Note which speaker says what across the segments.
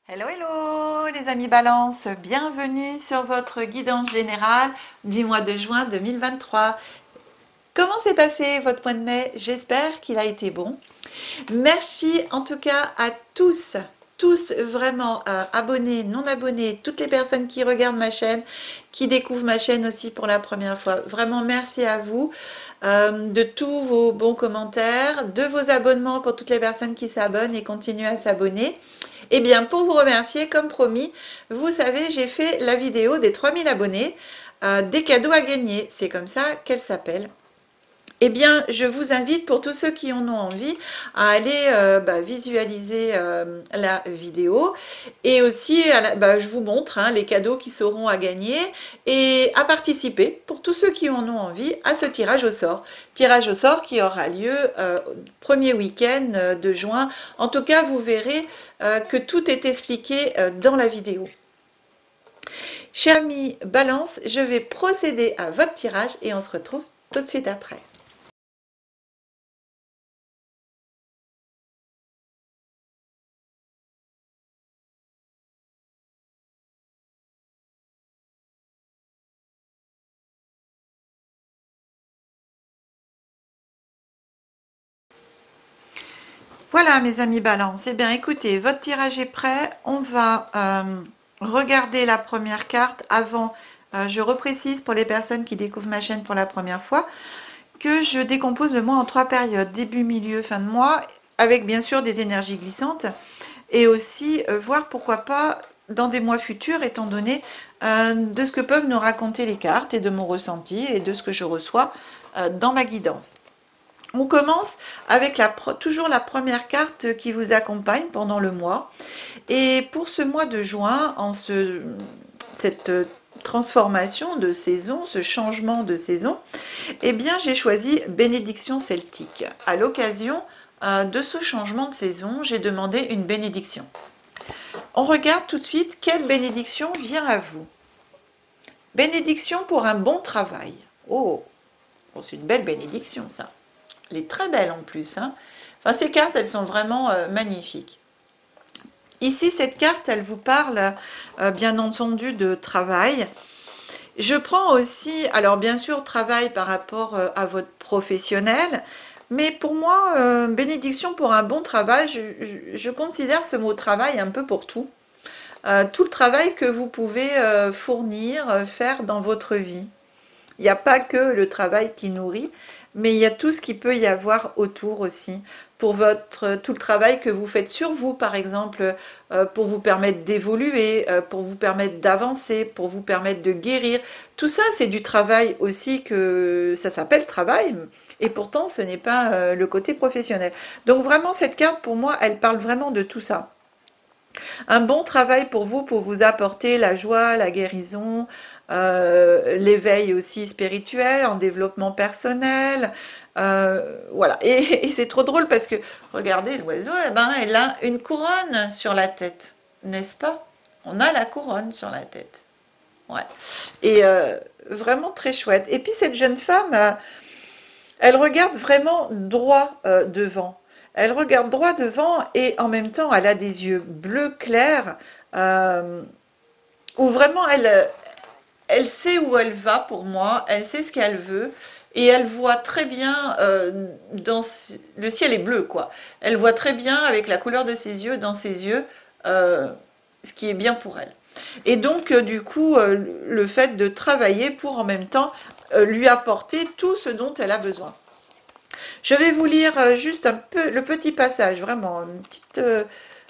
Speaker 1: Hello, hello les amis Balance, bienvenue sur votre guidance générale du mois de juin 2023. Comment s'est passé votre mois de mai? J'espère qu'il a été bon. Merci en tout cas à tous vraiment abonnés, non abonnés, toutes les personnes qui regardent ma chaîne, qui découvrent ma chaîne aussi pour la première fois. Vraiment merci à vous de tous vos bons commentaires, de vos abonnements pour toutes les personnes qui s'abonnent et continuent à s'abonner. Eh bien, pour vous remercier, comme promis, vous savez, j'ai fait la vidéo des 3000 abonnés, des cadeaux à gagner. C'est comme ça qu'elle s'appelle. Eh bien, je vous invite, pour tous ceux qui en ont envie, à aller visualiser la vidéo. Et aussi, je vous montre les cadeaux qui seront à gagner et à participer, pour tous ceux qui en ont envie, à ce tirage au sort. Tirage au sort qui aura lieu premier week-end de juin. En tout cas, vous verrez que tout est expliqué dans la vidéo. Chers amis Balance, je vais procéder à votre tirage et on se retrouve tout de suite après. Voilà mes amis Balance, eh bien écoutez, votre tirage est prêt, on va regarder la première carte avant, je reprécise pour les personnes qui découvrent ma chaîne pour la première fois, que je décompose le mois en 3 périodes, début, milieu, fin de mois, avec bien sûr des énergies glissantes, et aussi voir pourquoi pas dans des mois futurs, étant donné de ce que peuvent nous raconter les cartes et de mon ressenti et de ce que je reçois dans ma guidance. On commence avec toujours la première carte qui vous accompagne pendant le mois. Et pour ce mois de juin, cette transformation de saison, ce changement de saison, eh bien j'ai choisi bénédiction celtique. À l'occasion de ce changement de saison, j'ai demandé une bénédiction. On regarde tout de suite quelle bénédiction vient à vous. Bénédiction pour un bon travail. Oh, c'est une belle bénédiction ça. Elle est très belle en plus. Enfin, ces cartes, elles sont vraiment magnifiques. Ici, cette carte, elle vous parle bien entendu de travail. Je prends aussi, alors bien sûr, travail par rapport à votre professionnel, mais pour moi, bénédiction pour un bon travail, je considère ce mot travail un peu pour tout. Tout le travail que vous pouvez fournir, faire dans votre vie. Il n'y a pas que le travail qui nourrit, mais il y a tout ce qu'il peut y avoir autour aussi. Pour tout le travail que vous faites sur vous, par exemple, pour vous permettre d'évoluer, pour vous permettre d'avancer, pour vous permettre de guérir. Tout ça, c'est du travail aussi, que ça s'appelle travail, et pourtant ce n'est pas le côté professionnel. Donc vraiment, cette carte, pour moi, elle parle vraiment de tout ça. Un bon travail pour vous apporter la joie, la guérison, l'éveil aussi spirituel, en développement personnel. Voilà. Et c'est trop drôle parce que, regardez, l'oiseau, elle a une couronne sur la tête, n'est-ce pas? On a la couronne sur la tête. Ouais. Et vraiment très chouette. Et puis cette jeune femme, elle regarde vraiment droit devant. Elle regarde droit devant et en même temps, elle a des yeux bleus clairs où vraiment elle sait où elle va pour moi, elle sait ce qu'elle veut et elle voit très bien le ciel est bleu quoi. Elle voit très bien avec la couleur de ses yeux, dans ses yeux, ce qui est bien pour elle. Et donc du coup, le fait de travailler pour en même temps lui apporter tout ce dont elle a besoin. Je vais vous lire juste un peu le petit passage, vraiment un petit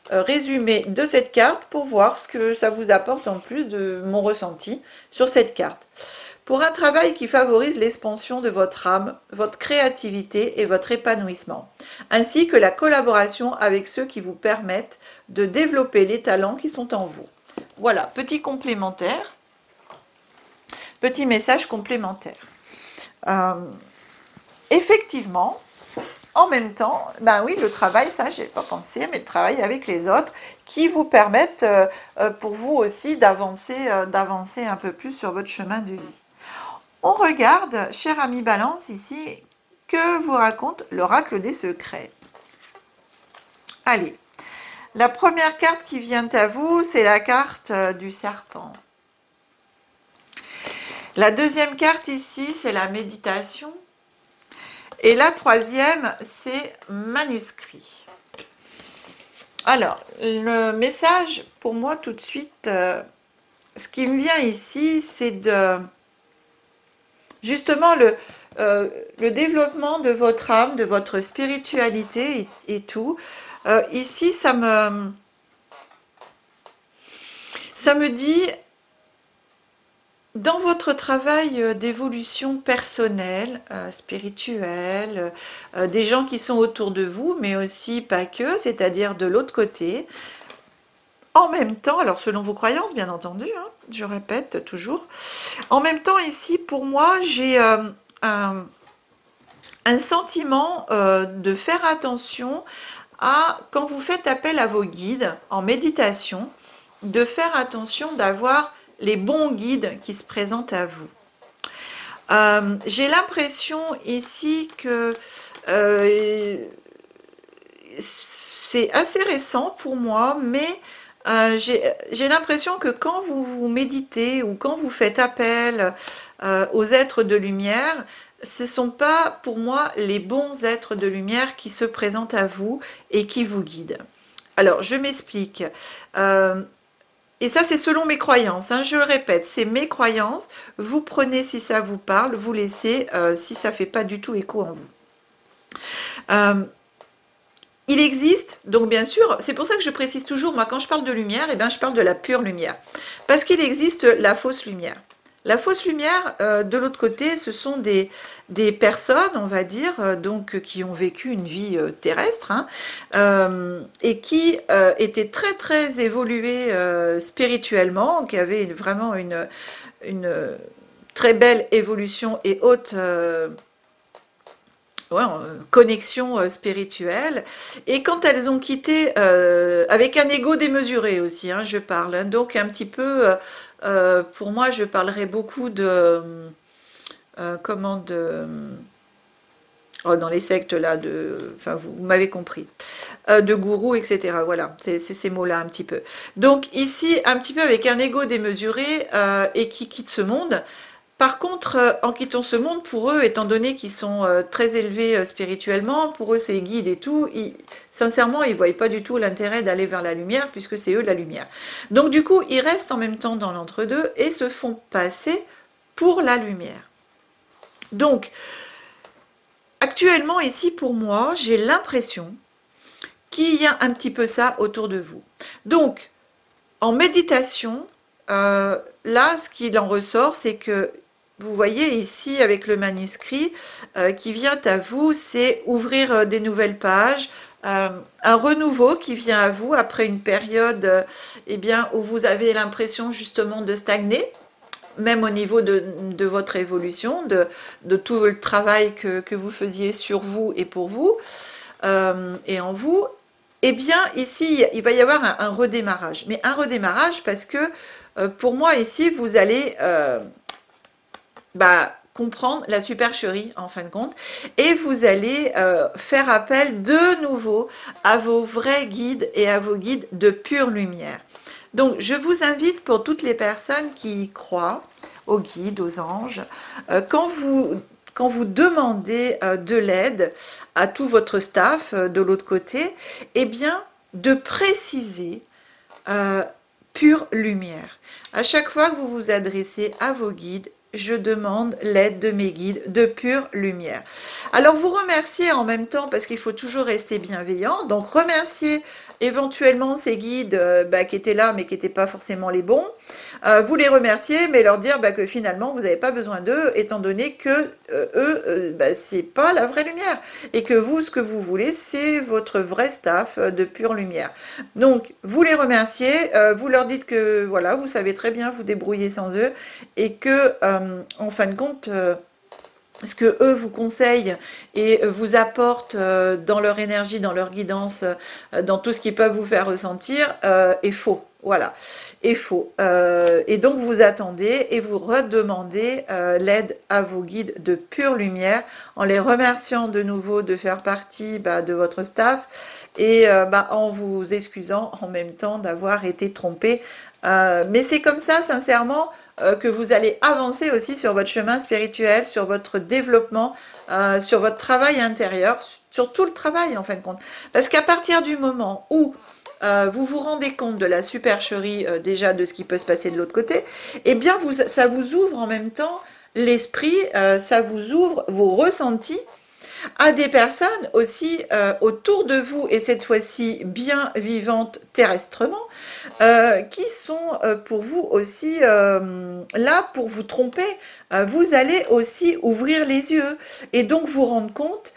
Speaker 1: résumé de cette carte pour voir ce que ça vous apporte en plus de mon ressenti sur cette carte. Pour un travail qui favorise l'expansion de votre âme, votre créativité et votre épanouissement, ainsi que la collaboration avec ceux qui vous permettent de développer les talents qui sont en vous. Voilà, petit complémentaire, petit message complémentaire. Effectivement, en même temps, ben oui, le travail, ça, j'ai pas pensé, mais le travail avec les autres qui vous permettent pour vous aussi d'avancer un peu plus sur votre chemin de vie. On regarde, cher ami Balance, ici, que vous raconte l'oracle des secrets. Allez, La première carte qui vient à vous, c'est la carte du serpent. La deuxième carte ici, c'est la méditation. Et la troisième, c'est manuscrit. Alors, le message, pour moi, tout de suite, ce qui me vient ici, c'est de justement le développement de votre âme, de votre spiritualité et tout. Ici, ça me dit, dans votre travail d'évolution personnelle, spirituelle, des gens qui sont autour de vous, mais aussi pas que, c'est-à-dire de l'autre côté, en même temps, alors selon vos croyances, bien entendu, hein, je répète toujours, en même temps, ici, pour moi, j'ai un sentiment de faire attention à, quand vous faites appel à vos guides en méditation, de faire attention d'avoir les bons guides qui se présentent à vous. J'ai l'impression ici que c'est assez récent pour moi, mais j'ai l'impression que quand vous méditez ou quand vous faites appel aux êtres de lumière, ce ne sont pas pour moi les bons êtres de lumière qui se présentent à vous et qui vous guident. Alors, je m'explique. Et ça, c'est selon mes croyances, hein, je le répète, c'est mes croyances. Vous prenez si ça vous parle, vous laissez si ça ne fait pas du tout écho en vous. Il existe, donc bien sûr, c'est pour ça que je précise toujours, moi quand je parle de lumière, eh bien, je parle de la pure lumière. Parce qu'il existe la fausse lumière. La fausse lumière, de l'autre côté, ce sont des personnes, on va dire, donc qui ont vécu une vie terrestre, hein, et qui étaient très très évoluées spirituellement, qui avaient vraiment une très belle évolution et haute connexion spirituelle, et quand elles ont quitté, avec un ego démesuré aussi, hein, je parle, hein, donc un petit peu, pour moi je parlerai beaucoup de, dans les sectes là, enfin vous m'avez compris, de gourous, etc. Voilà, c'est ces mots-là un petit peu. Donc ici, un petit peu avec un ego démesuré et qui quitte ce monde. Par contre, en quittant ce monde, pour eux, étant donné qu'ils sont très élevés spirituellement, pour eux c'est guide et tout, sincèrement, ils ne voient pas du tout l'intérêt d'aller vers la lumière, puisque c'est eux la lumière. Donc du coup, ils restent en même temps dans l'entre-deux et se font passer pour la lumière. Donc, actuellement, ici, pour moi, j'ai l'impression qu'il y a un petit peu ça autour de vous. Donc, en méditation, là, ce qu'il en ressort, c'est que vous voyez ici avec le manuscrit qui vient à vous, c'est ouvrir des nouvelles pages, un renouveau qui vient à vous après une période eh bien, où vous avez l'impression justement de stagner, même au niveau de votre évolution, de tout le travail que vous faisiez sur vous et pour vous, et en vous. Eh bien, ici, il va y avoir un redémarrage. Mais un redémarrage parce que, pour moi, ici, vous allez comprendre la supercherie, en fin de compte, et vous allez faire appel de nouveau à vos vrais guides et à vos guides de pure lumière. Donc, je vous invite, pour toutes les personnes qui croient aux guides, aux anges, quand vous demandez de l'aide à tout votre staff de l'autre côté, eh bien, de préciser pure lumière. À chaque fois que vous vous adressez à vos guides, je demande l'aide de mes guides de pure lumière. Alors, vous remerciez en même temps, parce qu'il faut toujours rester bienveillant, donc remerciez éventuellement ces guides qui étaient là, mais qui n'étaient pas forcément les bons. Vous les remerciez, mais leur dire que finalement, vous n'avez pas besoin d'eux, étant donné que eux, c'est pas la vraie lumière. Et que vous, ce que vous voulez, c'est votre vrai staff de pure lumière. Donc, vous les remerciez, vous leur dites que, voilà, vous savez très bien vous débrouiller sans eux, et que, en fin de compte, ce que eux vous conseillent et vous apportent dans leur énergie, dans leur guidance, dans tout ce qu'ils peuvent vous faire ressentir, est faux. voilà, est faux. Et donc vous attendez et vous redemandez l'aide à vos guides de pure lumière en les remerciant de nouveau de faire partie de votre staff et en vous excusant en même temps d'avoir été trompé. Mais c'est comme ça, sincèrement, que vous allez avancer aussi sur votre chemin spirituel, sur votre développement, sur votre travail intérieur, sur tout le travail en fin de compte. Parce qu'à partir du moment où vous vous rendez compte de la supercherie déjà de ce qui peut se passer de l'autre côté, eh bien ça vous ouvre en même temps l'esprit, ça vous ouvre vos ressentis à des personnes aussi autour de vous, et cette fois-ci bien vivantes terrestrement, qui sont pour vous aussi là pour vous tromper. Vous allez aussi ouvrir les yeux et donc vous rendre compte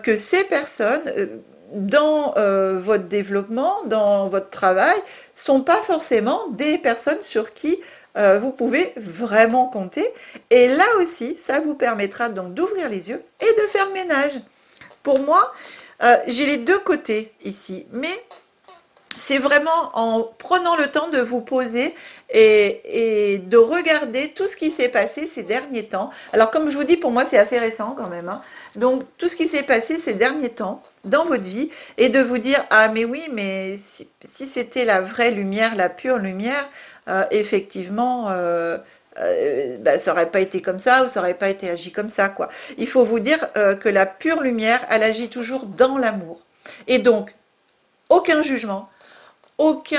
Speaker 1: que ces personnes, dans votre développement, dans votre travail, sont pas forcément des personnes sur qui vous pouvez vraiment compter. Et là aussi, ça vous permettra donc d'ouvrir les yeux et de faire le ménage. Pour moi, j'ai les deux côtés ici, mais c'est vraiment en prenant le temps de vous poser et de regarder tout ce qui s'est passé ces derniers temps. Alors comme je vous dis, pour moi c'est assez récent quand même, hein. Donc tout ce qui s'est passé ces derniers temps dans votre vie et de vous dire ah mais oui, mais si c'était la vraie lumière, la pure lumière, effectivement ça n'aurait pas été comme ça ou ça n'aurait pas été agi comme ça, quoi. Il faut vous dire que la pure lumière, elle agit toujours dans l'amour. Et donc, aucun jugement, aucune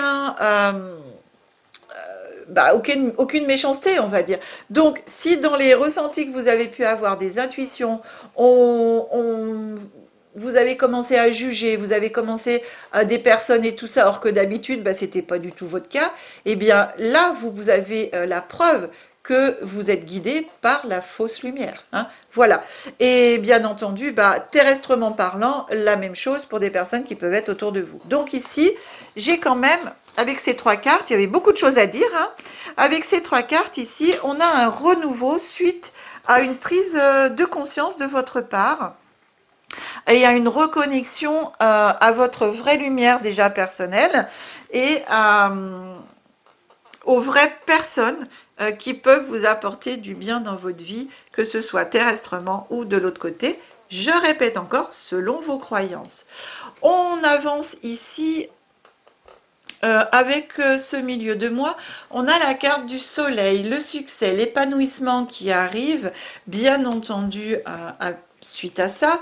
Speaker 1: méchanceté, on va dire. Donc, si dans les ressentis que vous avez pu avoir, des intuitions, vous avez commencé à juger, vous avez commencé à des personnes et tout ça, or que d'habitude, c'était pas du tout votre cas, eh bien là, vous avez la preuve que vous êtes guidé par la fausse lumière, hein. Voilà. Et bien entendu, terrestrement parlant, la même chose pour des personnes qui peuvent être autour de vous. Donc ici, j'ai quand même, avec ces trois cartes, il y avait beaucoup de choses à dire, hein. Avec ces trois cartes ici, on a un renouveau suite à une prise de conscience de votre part. Et il y a une reconnexion à votre vraie lumière déjà personnelle et aux vraies personnes qui peuvent vous apporter du bien dans votre vie, que ce soit terrestrement ou de l'autre côté. Je répète encore, selon vos croyances. On avance ici avec ce milieu de mois. On a la carte du soleil, le succès, l'épanouissement qui arrive, bien entendu, suite à ça.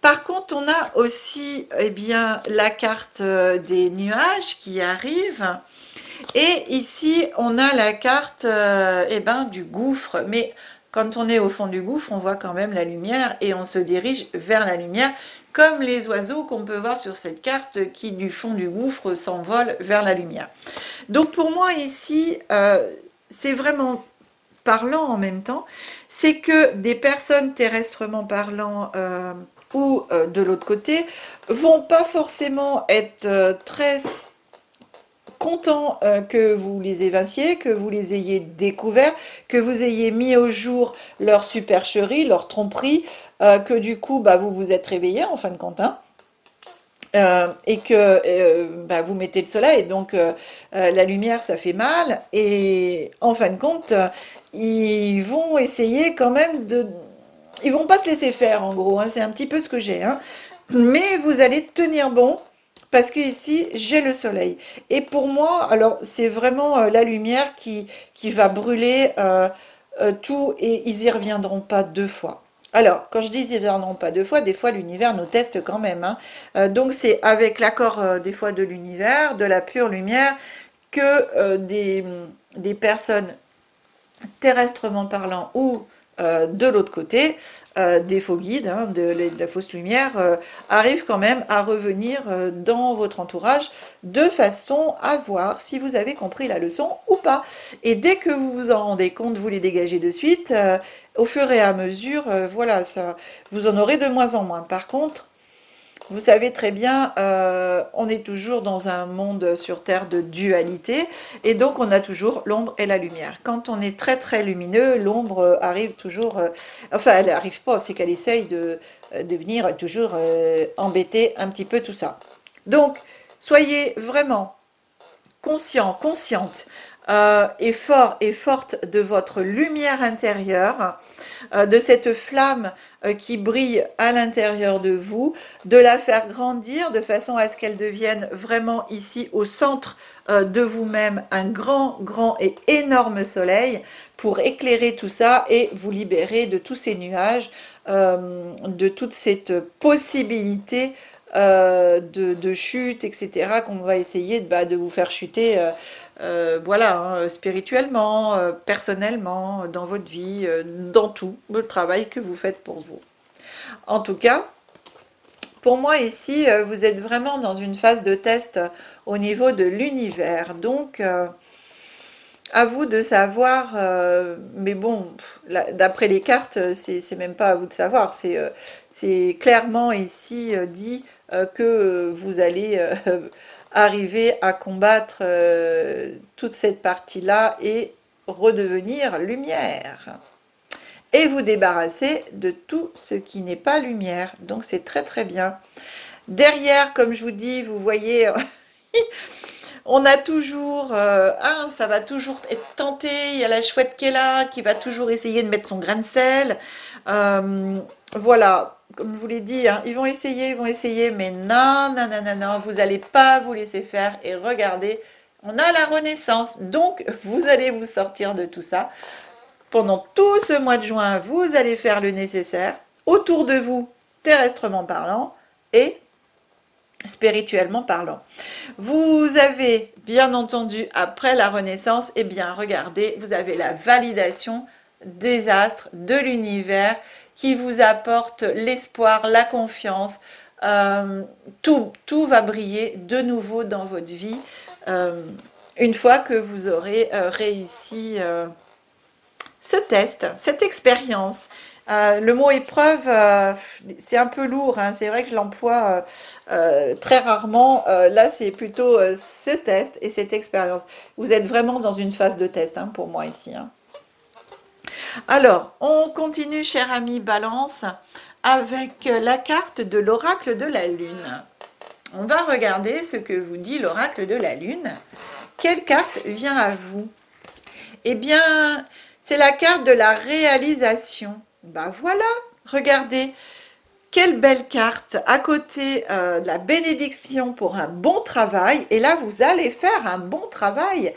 Speaker 1: Par contre, on a aussi la carte des nuages qui arrive. Et ici, on a la carte du gouffre. Mais quand on est au fond du gouffre, on voit quand même la lumière et on se dirige vers la lumière, comme les oiseaux qu'on peut voir sur cette carte qui, du fond du gouffre, s'envolent vers la lumière. Donc pour moi, ici, c'est vraiment parlant en même temps. C'est que des personnes terrestrement parlant ou de l'autre côté vont pas forcément être très contents que vous les évinciez, que vous les ayez découverts, que vous ayez mis au jour leur supercherie, leur tromperie, que du coup vous vous êtes réveillés en fin de compte, hein, et que vous mettez le soleil, donc la lumière ça fait mal, et en fin de compte ils vont essayer quand même de... Ils vont pas se laisser faire en gros, hein, c'est un petit peu ce que j'ai, hein. Mais vous allez tenir bon, parce que ici j'ai le soleil. Et pour moi, alors c'est vraiment la lumière qui va brûler tout, et ils y reviendront pas deux fois. Alors, quand je dis ils y reviendront pas deux fois, des fois l'univers nous teste quand même, hein. Donc c'est avec l'accord des fois de l'univers, de la pure lumière, que des personnes terrestrement parlant ou de l'autre côté, des faux guides, hein, de la fausse lumière, arrivent quand même à revenir dans votre entourage de façon à voir si vous avez compris la leçon ou pas. Et dès que vous vous en rendez compte, vous les dégagez de suite. Au fur et à mesure, voilà, ça, vous en aurez de moins en moins. Par contre, vous savez très bien, on est toujours dans un monde sur Terre de dualité, et donc on a toujours l'ombre et la lumière. Quand on est très très lumineux, l'ombre arrive toujours, enfin elle n'arrive pas, c'est qu'elle essaye de venir toujours embêter un petit peu tout ça. Donc, soyez vraiment conscient, consciente et fort et forte de votre lumière intérieure, de cette flamme qui brille à l'intérieur de vous, de la faire grandir de façon à ce qu'elle devienne vraiment ici au centre de vous-même un grand, grand et énorme soleil pour éclairer tout ça et vous libérer de tous ces nuages, de toute cette possibilité de chute, etc., qu'on va essayer de vous faire chuter, voilà, hein, spirituellement, personnellement, dans votre vie, dans tout le travail que vous faites pour vous. En tout cas, pour moi ici, vous êtes vraiment dans une phase de test au niveau de l'univers. Donc, à vous de savoir, mais bon, d'après les cartes, c'est même pas à vous de savoir. C'est clairement ici dit que vous allez arriver à combattre toute cette partie-là et redevenir lumière. Et vous débarrasser de tout ce qui n'est pas lumière. Donc c'est très très bien. Derrière, comme je vous dis, vous voyez, on a toujours, ça va toujours être tenté. Il y a la chouette qui est là, qui va toujours essayer de mettre son grain de sel. Voilà, comme je vous l'ai dit, hein, ils vont essayer, mais non, non, non, non, non, vous n'allez pas vous laisser faire. Et regardez, on a la renaissance. Donc, vous allez vous sortir de tout ça. Pendant tout ce mois de juin, vous allez faire le nécessaire autour de vous, terrestrement parlant et spirituellement parlant. Vous avez, bien entendu, après la renaissance, eh bien, regardez, vous avez la validation des astres, de l'univers, qui vous apporte l'espoir, la confiance. Tout va briller de nouveau dans votre vie une fois que vous aurez réussi ce test, cette expérience. Le mot épreuve, c'est un peu lourd, hein. C'est vrai que je l'emploie très rarement. Là, c'est plutôt ce test et cette expérience. Vous êtes vraiment dans une phase de test, hein, pour moi ici, hein. Alors, on continue, cher ami Balance, avec la carte de l'oracle de la Lune. On va regarder ce que vous dit l'oracle de la Lune. Quelle carte vient à vous? Eh bien, c'est la carte de la réalisation. Ben voilà, regardez, quelle belle carte. À côté de la bénédiction pour un bon travail. Et là, vous allez faire un bon travail.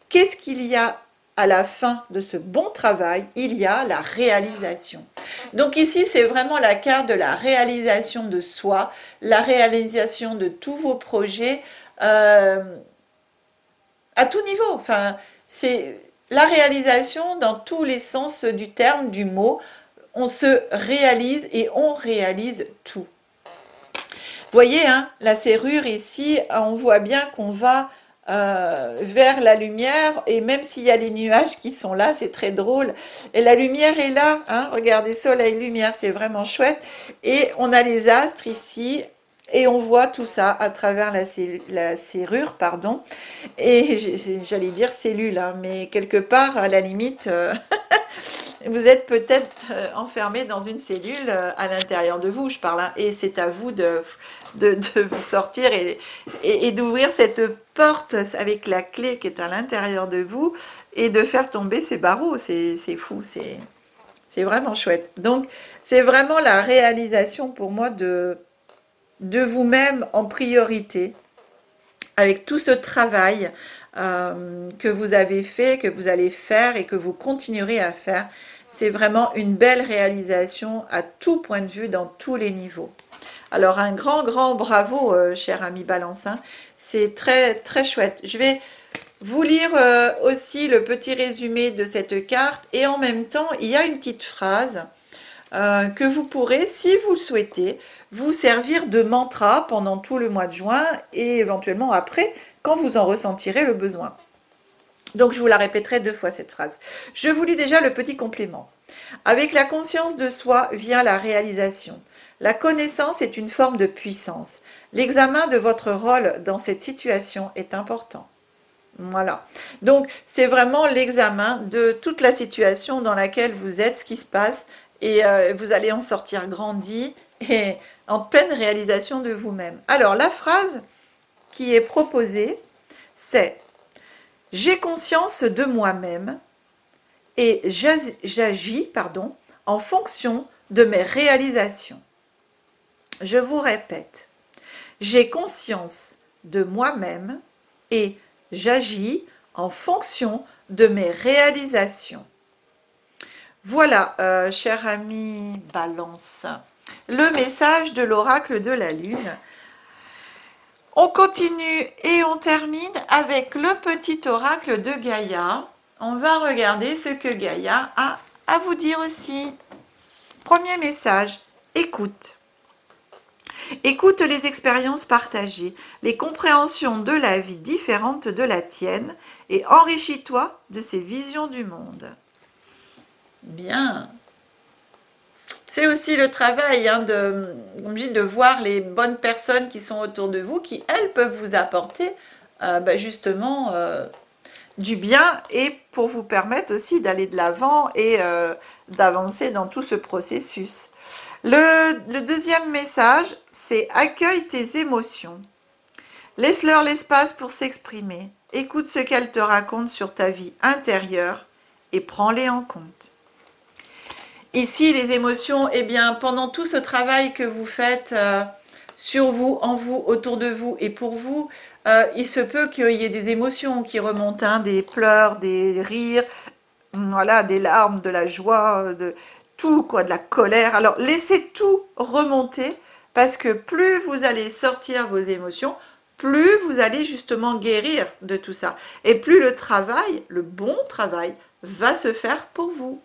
Speaker 1: Qu'est-ce qu'il y a à la fin de ce bon travail? Il y a la réalisation. Donc ici, c'est vraiment la carte de la réalisation de soi, la réalisation de tous vos projets à tout niveau. Enfin, c'est la réalisation dans tous les sens du terme, du mot. On se réalise et on réalise tout. Vous voyez, hein, la serrure ici, on voit bien qu'on va vers la lumière, et même s'il y a les nuages qui sont là, c'est très drôle, et la lumière est là, hein, regardez, soleil, lumière, c'est vraiment chouette, et on a les astres ici, et on voit tout ça à travers la serrure, pardon, et j'allais dire cellule, hein, mais quelque part, à la limite, vous êtes peut-être enfermé dans une cellule à l'intérieur de vous, je parle, hein, et c'est à vous de vous sortir et d'ouvrir cette porte avec la clé qui est à l'intérieur de vous et de faire tomber ces barreaux. C'est fou, c'est vraiment chouette. Donc, c'est vraiment la réalisation pour moi de vous-même en priorité, avec tout ce travail que vous avez fait, que vous allez faire et que vous continuerez à faire. C'est vraiment une belle réalisation à tout point de vue, dans tous les niveaux. Alors, un grand, grand bravo, cher ami Balance, hein. C'est très, très chouette. Je vais vous lire aussi le petit résumé de cette carte. Et en même temps, il y a une petite phrase que vous pourrez, si vous le souhaitez, vous servir de mantra pendant tout le mois de juin et éventuellement après, quand vous en ressentirez le besoin. Donc, je vous la répéterai 2 fois cette phrase. Je vous lis déjà le petit complément. Avec la conscience de soi vient la réalisation. La connaissance est une forme de puissance. L'examen de votre rôle dans cette situation est important. Voilà. Donc, c'est vraiment l'examen de toute la situation dans laquelle vous êtes, ce qui se passe, et vous allez en sortir grandi et en pleine réalisation de vous-même. Alors, la phrase qui est proposée, c'est J'ai conscience de moi-même et j'agis, en fonction de mes réalisations. Je vous répète, j'ai conscience de moi-même et j'agis en fonction de mes réalisations. Voilà, cher ami Balance, le message de l'oracle de la Lune. On continue et on termine avec le petit oracle de Gaïa. On va regarder ce que Gaïa a à vous dire aussi. Premier message, écoute. Écoute les expériences partagées, les compréhensions de la vie différentes de la tienne et enrichis-toi de ces visions du monde. Bien. C'est aussi le travail de voir les bonnes personnes qui sont autour de vous, qui, elles, peuvent vous apporter justement du bien et pour vous permettre aussi d'aller de l'avant et d'avancer dans tout ce processus. Le deuxième message, c'est accueille tes émotions. Laisse-leur l'espace pour s'exprimer. Écoute ce qu'elles te racontent sur ta vie intérieure et prends-les en compte. Ici, les émotions, eh bien, pendant tout ce travail que vous faites sur vous, en vous, autour de vous et pour vous, il se peut qu'il y ait des émotions qui remontent, hein, des pleurs, des rires, voilà, des larmes, de la joie, de tout, quoi, de la colère. Alors, laissez tout remonter parce que plus vous allez sortir vos émotions, plus vous allez justement guérir de tout ça. Et plus le travail, le bon travail, va se faire pour vous.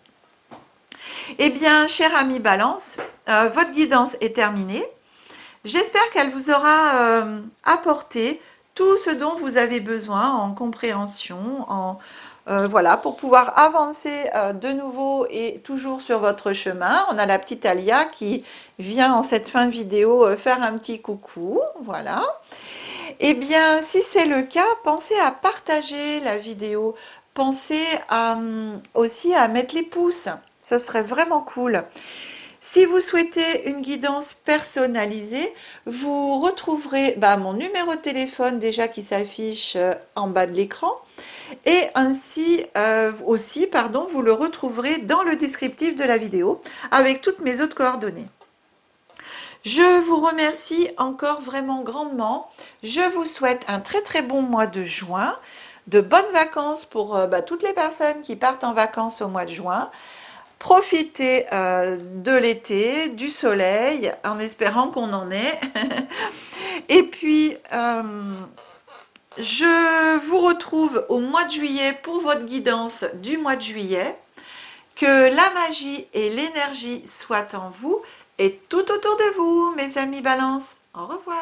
Speaker 1: Eh bien, cher ami Balance, votre guidance est terminée. J'espère qu'elle vous aura apporté tout ce dont vous avez besoin en compréhension, voilà, pour pouvoir avancer de nouveau et toujours sur votre chemin. On a la petite Alia qui vient en cette fin de vidéo faire un petit coucou, voilà. Eh bien, si c'est le cas, pensez à partager la vidéo, pensez aussi à mettre les pouces. Ça serait vraiment cool. Si vous souhaitez une guidance personnalisée, vous retrouverez mon numéro de téléphone déjà qui s'affiche en bas de l'écran. Et ainsi vous le retrouverez dans le descriptif de la vidéo avec toutes mes autres coordonnées. Je vous remercie encore vraiment grandement. Je vous souhaite un très très bon mois de juin, de bonnes vacances pour toutes les personnes qui partent en vacances au mois de juin. Profitez de l'été, du soleil, en espérant qu'on en ait. Et puis, je vous retrouve au mois de juillet pour votre guidance du mois de juillet. Que la magie et l'énergie soient en vous et tout autour de vous, mes amis Balance. Au revoir.